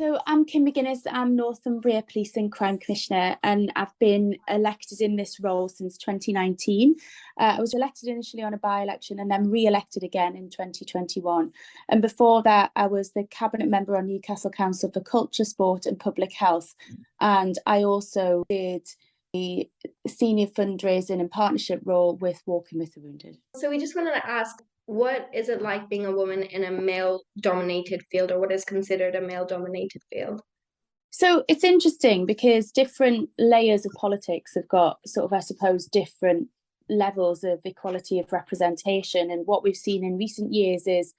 So I'm Kim McGuinness, I'm Northumbria Police and Crime Commissioner, and I've been elected in this role since 2019. I was elected initially on a by-election and then re-elected again in 2021. And before that, I was the Cabinet Member on Newcastle Council for Culture, Sport and Public Health. And I also did the senior fundraising and partnership role with Walking with the Wounded. So we just wanted to ask, what is it like being a woman in a male-dominated field, or what is considered a male-dominated field? So it's interesting because different layers of politics have got sort of, I suppose, different levels of equality of representation. And what we've seen in recent years is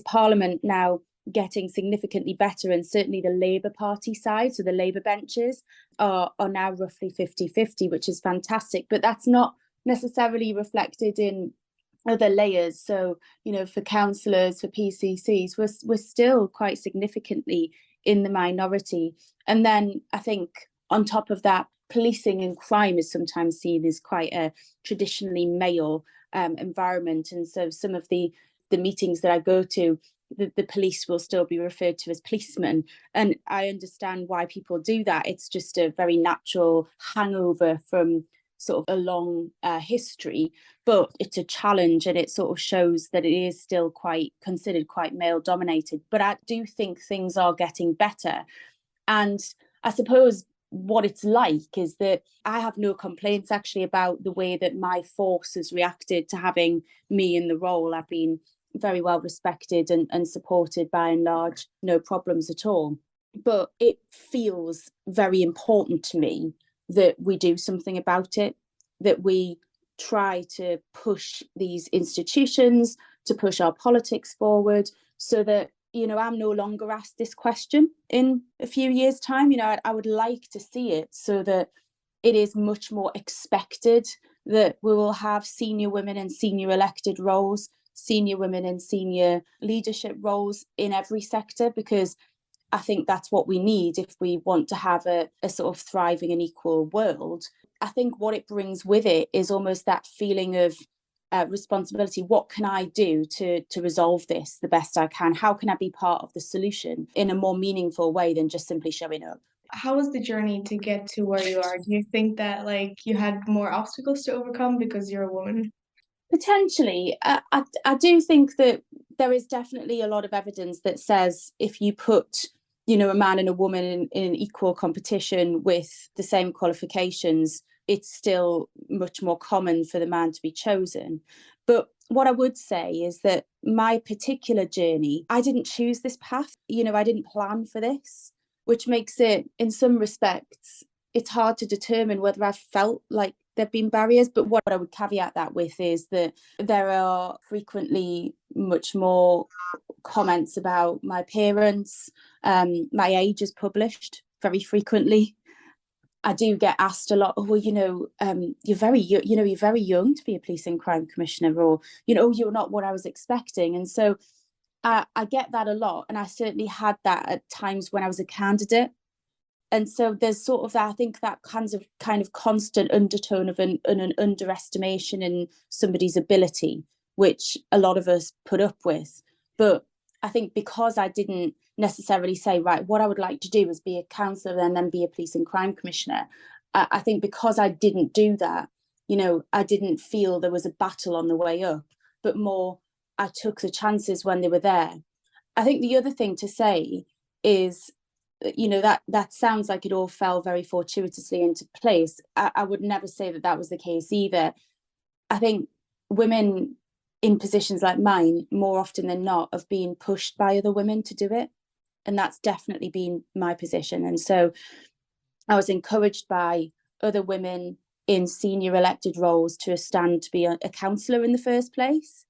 Parliament now getting significantly better, and certainly the Labour Party side, so the Labour benches are now roughly 50-50, which is fantastic. But that's not necessarily reflected in other layers. So, you know, for councillors, for PCCs, we're still quite significantly in the minority. And then I think on top of that, policing and crime is sometimes seen as quite a traditionally male environment. And so some of the meetings that I go to, the police will still be referred to as policemen. And I understand why people do that. It's just a very natural hangover from sort of a long history, but it's a challenge, and it sort of shows that it is still considered quite male dominated. But I do think things are getting better. And I suppose what it's like is that I have no complaints actually about the way that my force has reacted to having me in the role. I've been very well respected and supported by and large, no problems at all. But it feels very important to me that we do something about it, that we try to push these institutions, to push our politics forward, so that, you know, I'm no longer asked this question in a few years' time. You know, I would like to see it so that it is much more expected that we will have senior women in senior elected roles, senior women in senior leadership roles in every sector, because I think that's what we need if we want to have a sort of thriving and equal world. I think what it brings with it is almost that feeling of responsibility. What can I do to resolve this the best I can? How can I be part of the solution in a more meaningful way than just simply showing up? How was the journey to get to where you are? Do you think that you had more obstacles to overcome because you're a woman? Potentially. I do think that there is definitely a lot of evidence that says if you put, you know, a man and a woman in an equal competition with the same qualifications, it's still much more common for the man to be chosen. But what I would say is that my particular journey, I didn't choose this path. You know, I didn't plan for this, which makes it, in some respects, it's hard to determine whether I've felt like there've been barriers. But what I would caveat that with is that there are frequently much more comments about my appearance. My age is published very frequently. I do get asked a lot, oh, well, you know, you're very young to be a police and crime commissioner, or, you know, you're not what I was expecting. And so I get that a lot. And I certainly had that at times when I was a candidate. And so there's sort of that, I think, that kind of constant undertone of an underestimation in somebody's ability, which a lot of us put up with. But I think because I didn't necessarily say, right, what I would like to do is be a councillor and then be a police and crime commissioner. I think because I didn't do that, you know, I didn't feel there was a battle on the way up, but more I took the chances when they were there. I think the other thing to say is, you know, that sounds like it all fell very fortuitously into place. I would never say that was the case either. I think women in positions like mine, more often than not, have been pushed by other women to do it. And that's definitely been my position. And so I was encouraged by other women in senior elected roles to stand to be a councillor in the first place.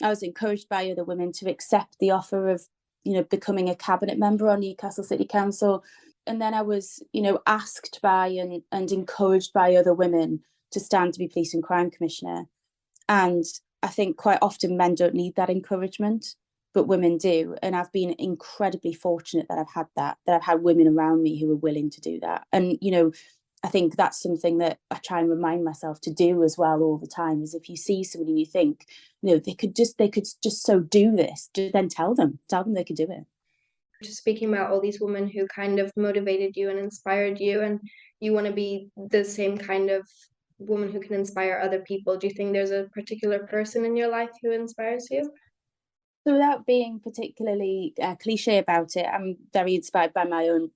I was encouraged by other women to accept the offer of, you know, becoming a cabinet member on Newcastle City Council. And then I was, you know, asked by and encouraged by other women to stand to be police and crime commissioner. And I think quite often men don't need that encouragement, but women do. And I've been incredibly fortunate that I've had women around me who are willing to do that. And, you know, I think that's something that I try and remind myself to do as well all the time, is if you see somebody and you think, you know, they could just so do this, then tell them they could do it. Just speaking about all these women who kind of motivated you and inspired you, and you want to be the same kind of woman who can inspire other people. Do you think there's a particular person in your life who inspires you? So without being particularly cliche about it, I'm very inspired by my own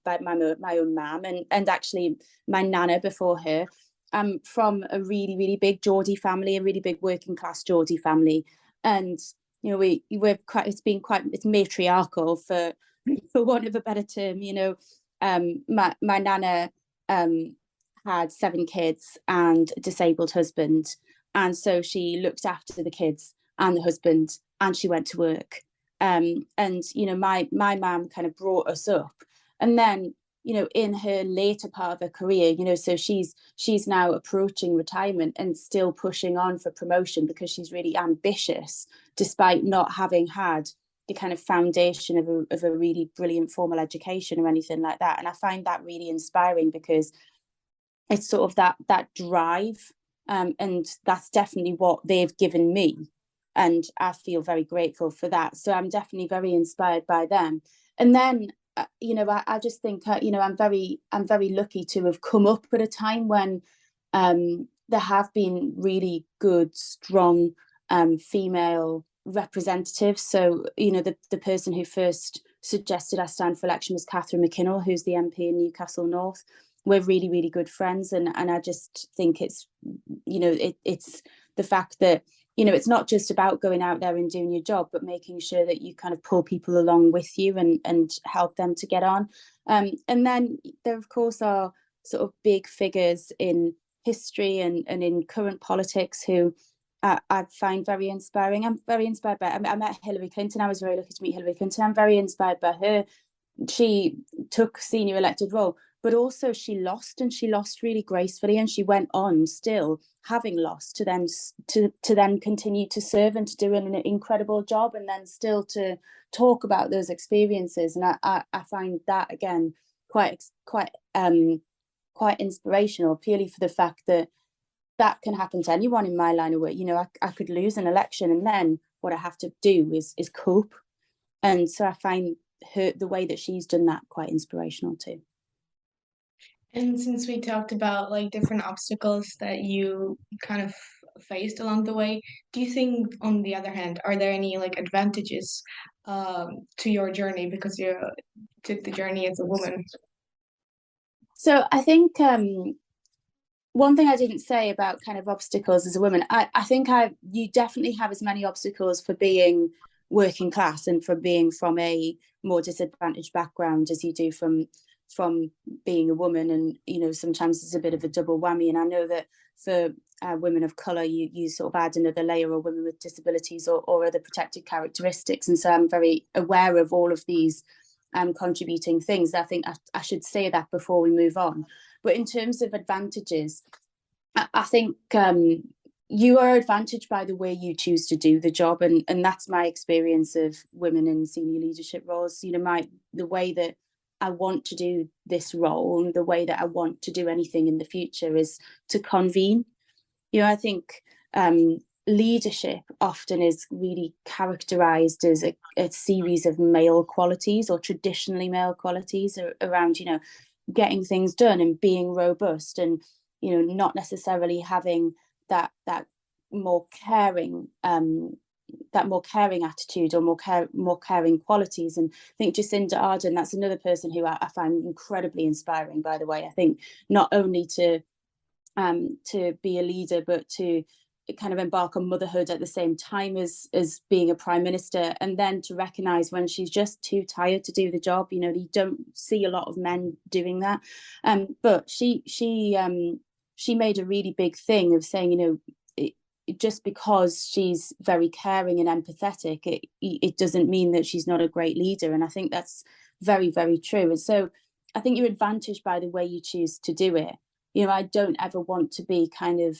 mum, and actually my nana before her. I'm from a really, really big Geordie family, a really big working class Geordie family, and you know it's matriarchal for want of a better term. My nana had 7 kids and a disabled husband, and so she looked after the kids and the husband, and she went to work. And my mum kind of brought us up, and then in her later part of her career, so she's now approaching retirement and still pushing on for promotion because she's really ambitious, despite not having had the kind of foundation of a really brilliant formal education or anything like that. And I find that really inspiring because it's sort of that drive, and that's definitely what they've given me. And I feel very grateful for that. So I'm definitely very inspired by them. And then, I just think, I'm very lucky to have come up at a time when there have been really good, strong female representatives. So, the person who first suggested I stand for election was Catherine McKinnell, who's the MP in Newcastle North. We're really, really good friends. And I just think it's, it's the fact that, it's not just about going out there and doing your job, but making sure that you kind of pull people along with you and help them to get on. And then there, of course, are sort of big figures in history and in current politics who I find very inspiring. I'm very inspired by, I met Hillary Clinton. I was very lucky to meet Hillary Clinton. I'm very inspired by her. She took senior elected role, but also she lost really gracefully, and she went on still having lost to then continue to serve and to do an incredible job, and then still to talk about those experiences. And I find that again quite inspirational, purely for the fact that can happen to anyone in my line of work. I could lose an election, and then what I have to do is cope. And so I find the way that she's done that quite inspirational too. And since we talked about like different obstacles that you kind of faced along the way, do you think, on the other hand, are there any like advantages to your journey because you took the journey as a woman? So I think one thing I didn't say about kind of obstacles as a woman, I think you definitely have as many obstacles for being working class and for being from a more disadvantaged background as you do from being a woman. And sometimes it's a bit of a double whammy. And I know that for women of colour, you sort of add another layer, or women with disabilities or other protected characteristics. And so I'm very aware of all of these contributing things. I think I should say that before we move on. But in terms of advantages, I think you are advantaged by the way you choose to do the job, and that's my experience of women in senior leadership roles. The way that I want to do this role, and the way that I want to do anything in the future, is to convene. I think leadership often is really characterized as a series of male qualities, or traditionally male qualities, around getting things done and being robust, and not necessarily having that more caring attitude, or more caring qualities. And I think Jacinda Ardern, that's another person who I find incredibly inspiring, by the way. I think not only to be a leader, but to kind of embark on motherhood at the same time as being a prime minister, and then to recognize when she's just too tired to do the job. You don't see a lot of men doing that, but she made a really big thing of saying, just because she's very caring and empathetic, it doesn't mean that she's not a great leader. And I think that's very, very true. And so I think you're advantaged by the way you choose to do it. I don't ever want to be kind of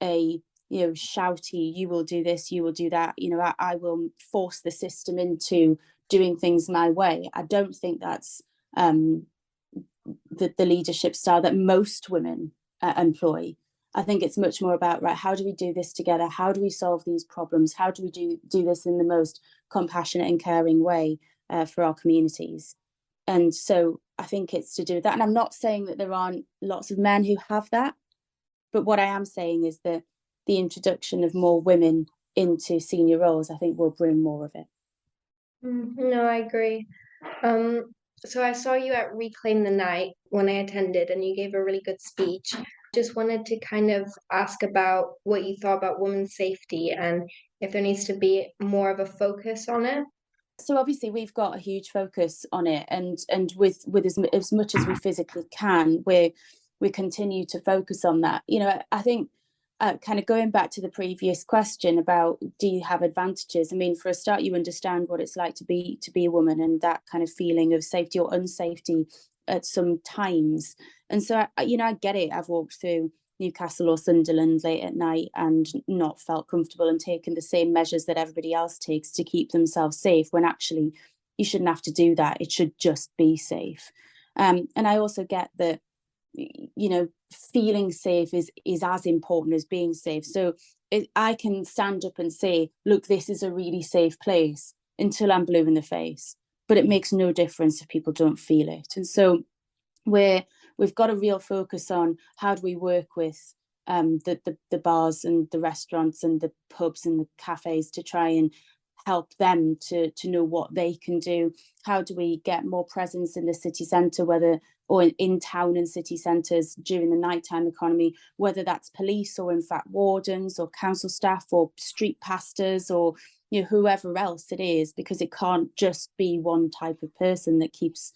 a shouty, you will do this, you will do that. I will force the system into doing things my way. I don't think that's the leadership style that most women employ. I think it's much more about, right, how do we do this together? How do we solve these problems? How do we do this in the most compassionate and caring way? for our communities. And so I think it's to do with that. And I'm not saying that there aren't lots of men who have that, but what I am saying is that the introduction of more women into senior roles, I think, will bring more of it. No, I agree. So I saw you at Reclaim the Night when I attended, and you gave a really good speech. Just wanted to kind of ask about what you thought about women's safety and if there needs to be more of a focus on it. So obviously we've got a huge focus on it, and with as much as we physically can, we continue to focus on that. You know, I think kind of going back to the previous question about do you have advantages? I mean, for a start, you understand what it's like to be a woman and that kind of feeling of safety or unsafety at some times. And so I get it. I've walked through Newcastle or Sunderland late at night and not felt comfortable and taken the same measures that everybody else takes to keep themselves safe, when actually you shouldn't have to do that. It should just be safe. And I also get that, you know, feeling safe is as important as being safe. So I can stand up and say, look, this is a really safe place, until I'm blue in the face. But it makes no difference if people don't feel it. And so we've got a real focus on how do we work with the bars and the restaurants and the pubs and the cafes to try and help them to know what they can do. How do we get more presence in the city centre, or in town and city centres during the nighttime economy, whether that's police or in fact wardens or council staff or street pastors or, you know, whoever else it is, because it can't just be one type of person that keeps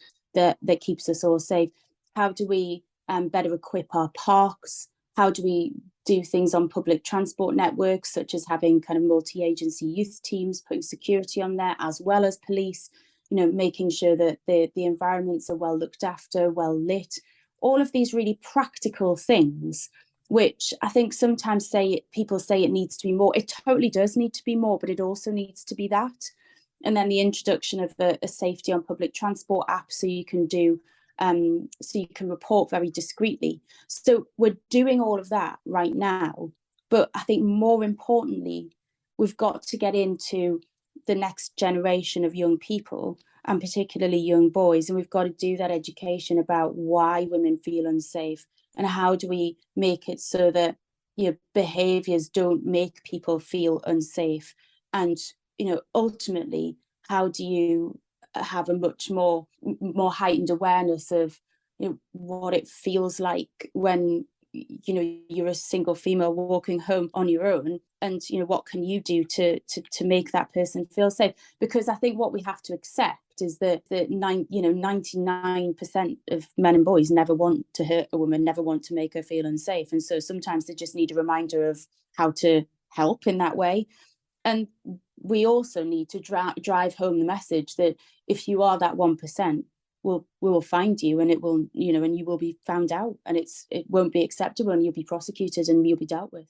us all safe. How do we better equip our parks? How do we do things on public transport networks, such as having kind of multi-agency youth teams, putting security on there, as well as police, you know, making sure that the environments are well looked after, well lit, all of these really practical things, which I think sometimes people say it needs to be more. It totally does need to be more, but it also needs to be that. And then the introduction of a safety on public transport app, so you can report very discreetly. So we're doing all of that right now, but I think more importantly, we've got to get into the next generation of young people, and particularly young boys, and we've got to do that education about why women feel unsafe and how do we make it so that, you know, behaviours don't make people feel unsafe. And, you know, ultimately, how do you have a much more heightened awareness of, you know, what it feels like when, you know, you're a single female walking home on your own, and, you know, what can you do to make that person feel safe? Because I think what we have to accept is that 99% of men and boys never want to hurt a woman, never want to make her feel unsafe, and so sometimes they just need a reminder of how to help in that way. And we also need to drive home the message that if you are that 1%, we will find you, and it will, you know, and you will be found out, and it won't be acceptable, and you'll be prosecuted and you'll be dealt with.